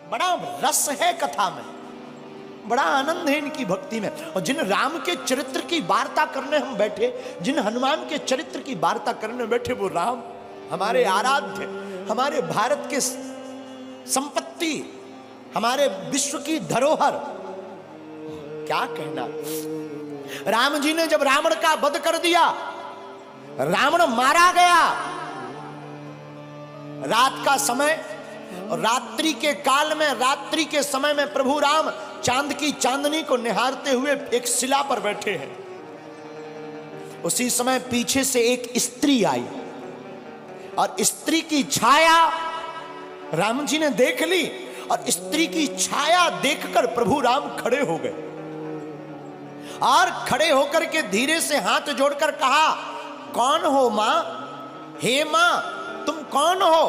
बड़ा रस है कथा में, बड़ा आनंद है इनकी भक्ति में। और जिन राम के चरित्र की वार्ता करने हम बैठे, जिन हनुमान के चरित्र की वार्ता करने बैठे, वो राम हमारे आराध्य, हमारे भारत के संपत्ति, हमारे विश्व की धरोहर, क्या कहना। राम जी ने जब रावण का वध कर दिया, रावण मारा गया, रात का समय और रात्रि के काल में, रात्रि के समय में प्रभु राम चांद की चांदनी को निहारते हुए एक शिला पर बैठे हैं। उसी समय पीछे से एक स्त्री आई और स्त्री की छाया राम जी ने देख ली, और स्त्री की छाया देखकर प्रभु राम खड़े हो गए, और खड़े होकर के धीरे से हाथ जोड़कर कहा, कौन हो मां? हे मां, तुम कौन हो?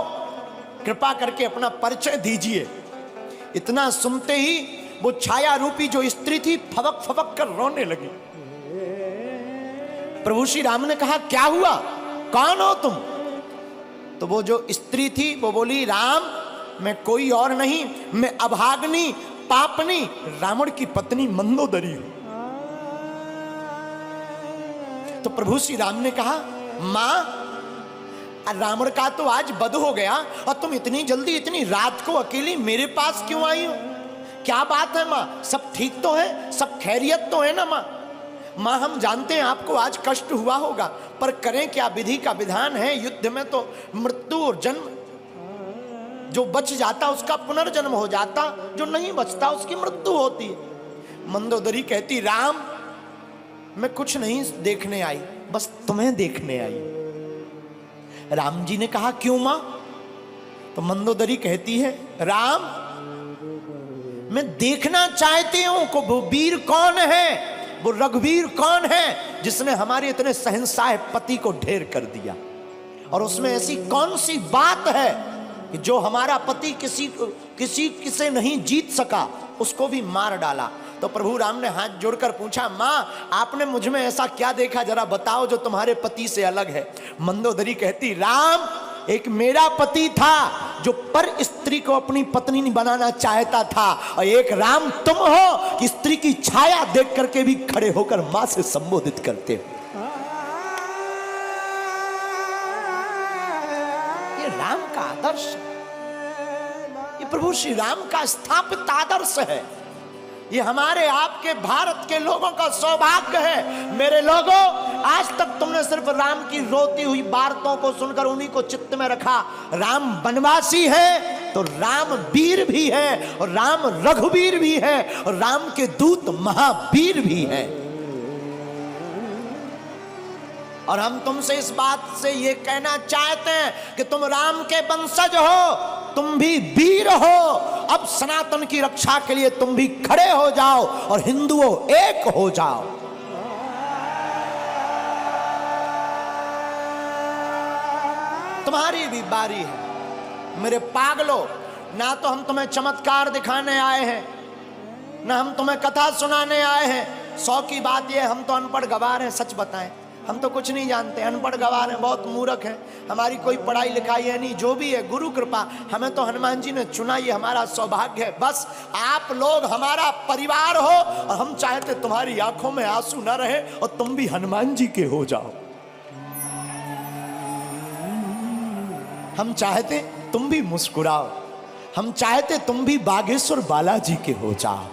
कृपा करके अपना परिचय दीजिए। इतना सुनते ही वो छाया रूपी जो स्त्री थी फबक फबक कर रोने लगी। प्रभु श्री राम ने कहा, क्या हुआ, कौन हो तुम? तो वो जो स्त्री थी वो बोली, राम मैं कोई और नहीं, मैं अभाग्नि पापनी रावण की पत्नी मंदोदरी हूं। तो प्रभु श्री राम ने कहा, मां रावण का तो आज वध हो गया और तुम इतनी जल्दी इतनी रात को अकेली मेरे पास क्यों आई हो? क्या बात है मां, सब ठीक तो है, सब खैरियत तो है ना मां? मां हम जानते हैं आपको आज कष्ट हुआ होगा, पर करें क्या, विधि का विधान है। युद्ध में तो मृत्यु और जन्म, जो बच जाता उसका पुनर्जन्म हो जाता, जो नहीं बचता उसकी मृत्यु होती है। मंदोदरी कहती, राम मैं कुछ नहीं देखने आई, बस तुम्हें देखने आई। राम जी ने कहा, क्यों मां? तो मंदोदरी कहती है, राम मैं देखना चाहती हूं कि वो वीर कौन है, वो रघुवीर कौन है जिसने हमारे इतने शहंशाह पति को ढेर कर दिया, और उसमें ऐसी कौन सी बात है कि जो हमारा पति किसी नहीं जीत सका, उसको भी मार डाला। तो प्रभु राम ने हाथ जोड़कर पूछा, मां आपने मुझ में ऐसा क्या देखा, जरा बताओ जो तुम्हारे पति से अलग है। मंदोदरी कहती, राम एक मेरा पति था जो पर स्त्री को अपनी पत्नी नहीं बनाना चाहता था, और एक राम तुम हो कि स्त्री की छाया देख करके भी खड़े होकर मां से संबोधित करते हो। ये राम का आदर्श, ये प्रभु श्री राम का स्थापित आदर्श है। ये हमारे आपके भारत के लोगों का सौभाग्य है। मेरे लोगों, आज तक तुमने सिर्फ राम की रोती हुई बातों को सुनकर उन्हीं को चित्त में रखा। राम वनवासी है तो राम वीर भी है, और राम रघुवीर भी है, और राम के दूत महावीर भी है। और हम तुमसे इस बात से ये कहना चाहते हैं कि तुम राम के वंशज हो, तुम भी वीर हो। अब सनातन की रक्षा के लिए तुम भी खड़े हो जाओ और हिंदुओं एक हो जाओ। तुम्हारी भी बारी है मेरे पागलों। ना तो हम तुम्हें चमत्कार दिखाने आए हैं, ना हम तुम्हें कथा सुनाने आए हैं। 100 की बात यह, हम तो अनपढ़ गवार हैं। सच बताएं, हम तो कुछ नहीं जानते, अनपढ़ गवार हैं, बहुत मूर्ख हैं, हमारी कोई पढ़ाई लिखाई है नहीं। जो भी है गुरु कृपा, हमें तो हनुमान जी ने चुना, ये हमारा सौभाग्य है। बस आप लोग हमारा परिवार हो, और हम चाहते तुम्हारी आंखों में आंसू न रहे और तुम भी हनुमान जी के हो जाओ। हम चाहते तुम भी मुस्कुराओ, हम चाहते तुम भी बागेश्वर बालाजी के हो जाओ।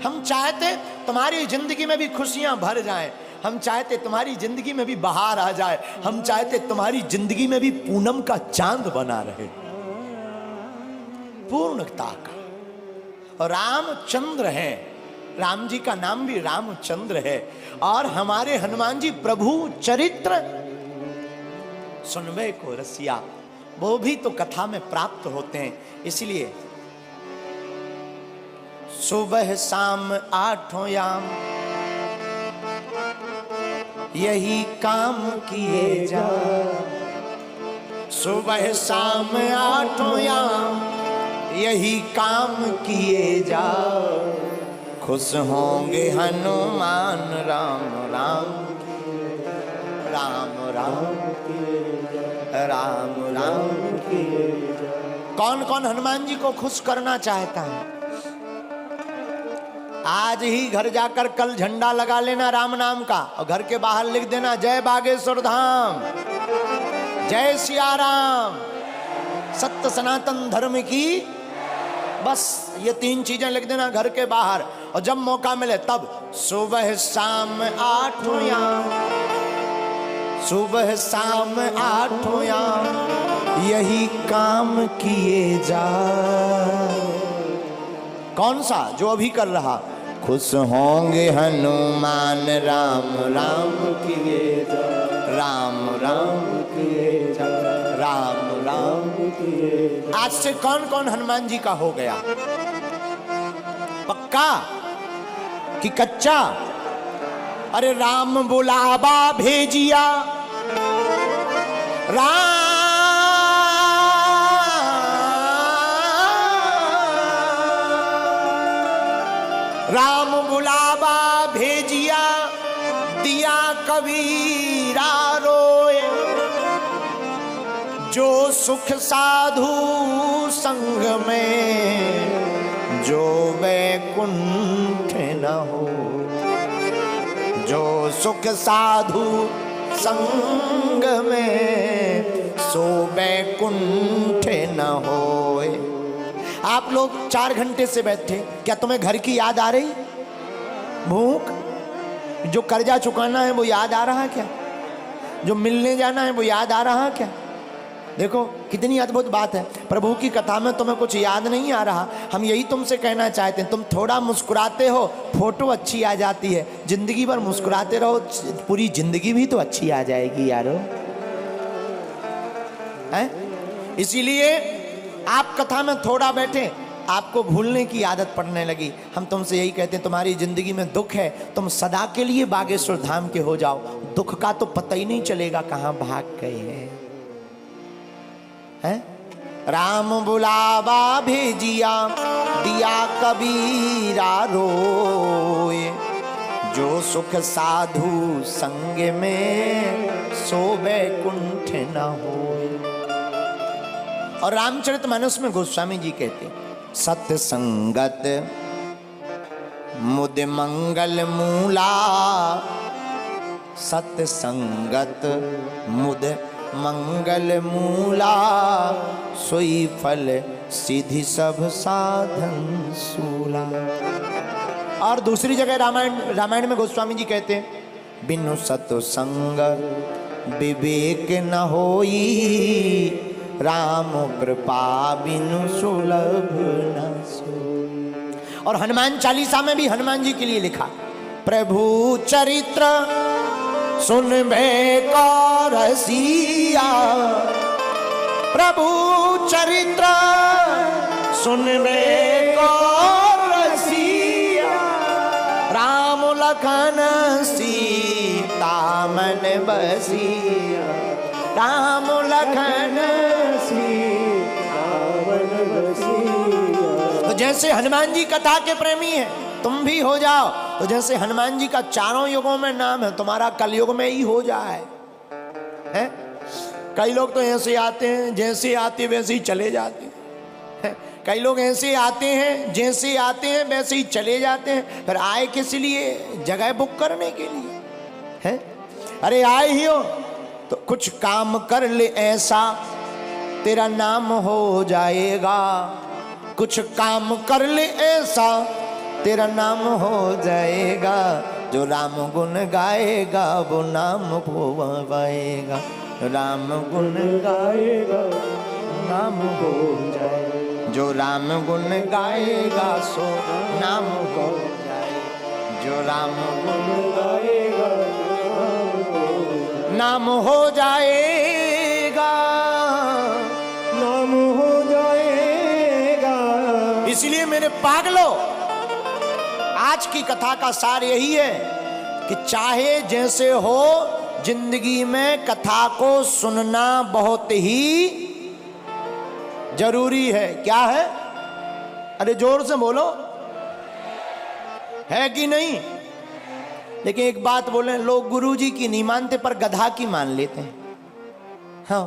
हम चाहते तुम्हारी जिंदगी में भी खुशियां भर जाएं, हम चाहते तुम्हारी जिंदगी में भी बहार आ जाए, हम चाहते तुम्हारी जिंदगी में भी पूनम का चांद बना रहे, पूर्णता का। और रामचंद्र है, राम जी का नाम भी रामचंद्र है। और हमारे हनुमान जी प्रभु चरित्र सुनवे को रसिया, वो भी तो कथा में प्राप्त होते हैं। इसलिए सुबह शाम 8 याम यही काम किए जा, सुबह शाम 8 याम यही काम किए जा, खुश होंगे हनुमान राम राम राम राम राम राम। कौन कौन हनुमान जी को खुश करना चाहता है? आज ही घर जाकर कल झंडा लगा लेना राम नाम का, और घर के बाहर लिख देना जय बागेश्वर धाम, जय सिया राम, सत्य सनातन धर्म की। बस ये 3 चीजें लिख देना घर के बाहर, और जब मौका मिले तब सुबह शाम 8 याम, सुबह शाम 8 याम यही काम किए जा। कौन सा? जो अभी कर रहा। खुश होंगे हनुमान राम राम किए जा, राम राम किए जा, राम राम किए जा। आज से कौन कौन हनुमान जी का हो गया? पक्का कि कच्चा? अरे राम बुलावा भेजिया, राम बुलावा भेजिया, दिया कबीरा रोए, जो सुख साधु संग में, जो वैकुंठ न हो, जो सुख साधु संग में, सो वैकुंठ न होए। आप लोग 4 घंटे से बैठे, क्या तुम्हें घर की याद आ रही? भूख? जो कर्जा चुकाना है वो याद आ रहा है क्या? जो मिलने जाना है वो याद आ रहा है क्या? देखो कितनी अद्भुत बात है। प्रभु की कथा में तुम्हें कुछ याद नहीं आ रहा। हम यही तुमसे कहना चाहते हैं, तुम थोड़ा मुस्कुराते हो, फोटो अच्छी आ जाती है। जिंदगी भर मुस्कुराते रहो, पूरी जिंदगी भी तो अच्छी आ जाएगी यारो, हैं? इसीलिए आप कथा में थोड़ा बैठे, आपको भूलने की आदत पड़ने लगी। हम तुमसे यही कहते हैं, तुम्हारी जिंदगी में दुख है, तुम सदा के लिए बागेश्वर धाम के हो जाओ। दुख का तो पता ही नहीं चलेगा कहां भाग गए हैं। राम बुलावा भेजिया, दिया कबीरा रोए, जो सुख साधु संग में, सो वैकुंठ न होए। और रामचरितमानस में गोस्वामी जी कहते हैं, सत्य संगत मुद मंगल मूला, सत्य संगत मुद मंगल मूला, सोई फल सिद्धि सब साधन सूला। और दूसरी जगह रामायण में गोस्वामी जी कहते हैं, बिनु सत्संग विवेक न होई, राम कृपा बिनु सुलभ न सोई। और हनुमान चालीसा में भी हनुमान जी के लिए लिखा, प्रभु चरित्र सुनबे को रसिया, प्रभु चरित्र सुनबे को रसिया, राम लखन सीता मन बसिया, राम लखन सीता मन बसिया। तो जैसे हनुमान जी कथा के प्रेमी हैं, तुम भी हो जाओ। तो जैसे हनुमान जी का चारों युगों में नाम है, तुम्हारा कलयुग में ही हो जाए। हैं? कई लोग तो ऐसे आते हैं, जैसे आते वैसे ही चले जाते हैं। कई लोग ऐसे आते हैं, जैसे आते हैं वैसे ही चले जाते हैं। फिर आए किस लिए? जगह बुक करने के लिए। हैं? अरे आए ही हो तो कुछ काम कर ले ऐसा, तेरा नाम हो जाएगा। कुछ काम कर ले ऐसा, तेरा नाम हो जाएगा। जो राम गुण गाएगा वो नाम पाएगा, राम गुण गाएगा नाम हो जाएगा। जो राम गुण गाएगा सो नाम हो जाएगा। जो राम गुण गाएगा नाम हो जाएगा, नाम हो जाएगा। इसलिए मेरे पागलों, आज की कथा का सार यही है कि चाहे जैसे हो, जिंदगी में कथा को सुनना बहुत ही जरूरी है। क्या है? अरे जोर से बोलो, है कि नहीं? लेकिन एक बात बोले, लोग गुरु जी की नहीं मानते पर गधा की मान लेते हैं। हाँ,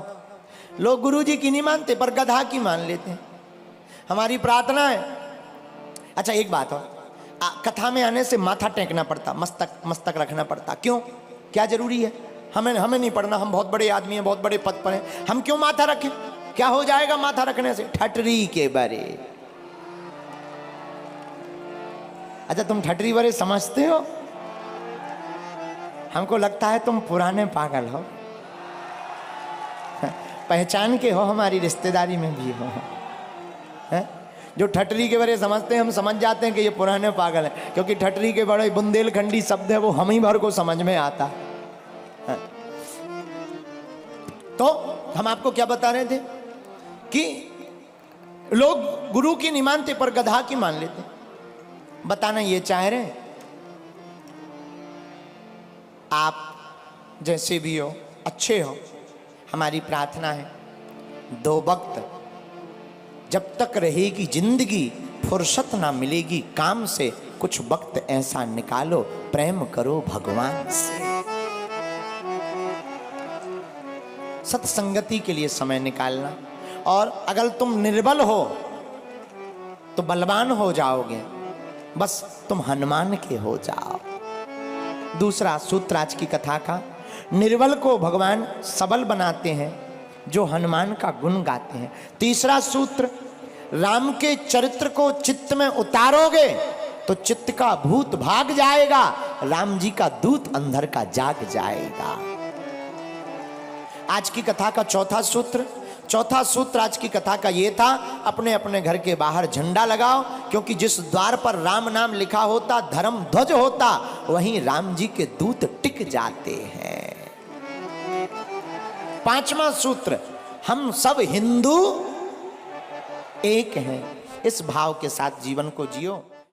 लोग गुरु जी की नहीं मानते पर गधा की मान लेते हैं। हमारी प्रार्थना है। अच्छा एक बात हो, कथा में आने से माथा टेकना पड़ता, मस्तक रखना पड़ता, क्यों? क्या जरूरी है? हमें नहीं पढ़ना, हम बहुत बड़े आदमी हैं, बहुत बड़े पद पर हैं, हम क्यों माथा रखें? क्या हो जाएगा माथा रखने से? ठटरी के बारे। अच्छा तुम ठटरी बारे समझते हो? हमको लगता है तुम पुराने पागल हो, पहचान के हो, हमारी रिश्तेदारी में भी हो। है? जो ठटरी के बारे समझते हैं हम समझ जाते हैं कि ये पुराने पागल हैं, क्योंकि ठटरी के बड़े बुंदेलखंडी शब्द है, वो हम ही भर को समझ में आता है। तो हम आपको क्या बता रहे थे कि लोग गुरु की नहीं मानते पर गधा की मान लेते। बताना ये चाह रहे हैं आप जैसे भी हो, अच्छे हो, हमारी प्रार्थना है 2 वक्त जब तक रहेगी जिंदगी, फुर्सत ना मिलेगी काम से, कुछ वक्त ऐसा निकालो प्रेम करो भगवान से। सत्संगति के लिए समय निकालना। और अगर तुम निर्बल हो तो बलवान हो जाओगे, बस तुम हनुमान के हो जाओ। दूसरा सूत्र आज की कथा का, निर्बल को भगवान सबल बनाते हैं जो हनुमान का गुण गाते हैं। तीसरा सूत्र, राम के चरित्र को चित्त में उतारोगे तो चित्त का भूत भाग जाएगा, राम जी का दूत अंदर का जाग जाएगा। आज की कथा का चौथा सूत्र आज की कथा का ये था, अपने अपने घर के बाहर झंडा लगाओ, क्योंकि जिस द्वार पर राम नाम लिखा होता, धर्म ध्वज होता, वहीं राम जी के दूत टिक जाते हैं। 5वां सूत्र, हम सब हिंदू एक हैं। इस भाव के साथ जीवन को जियो।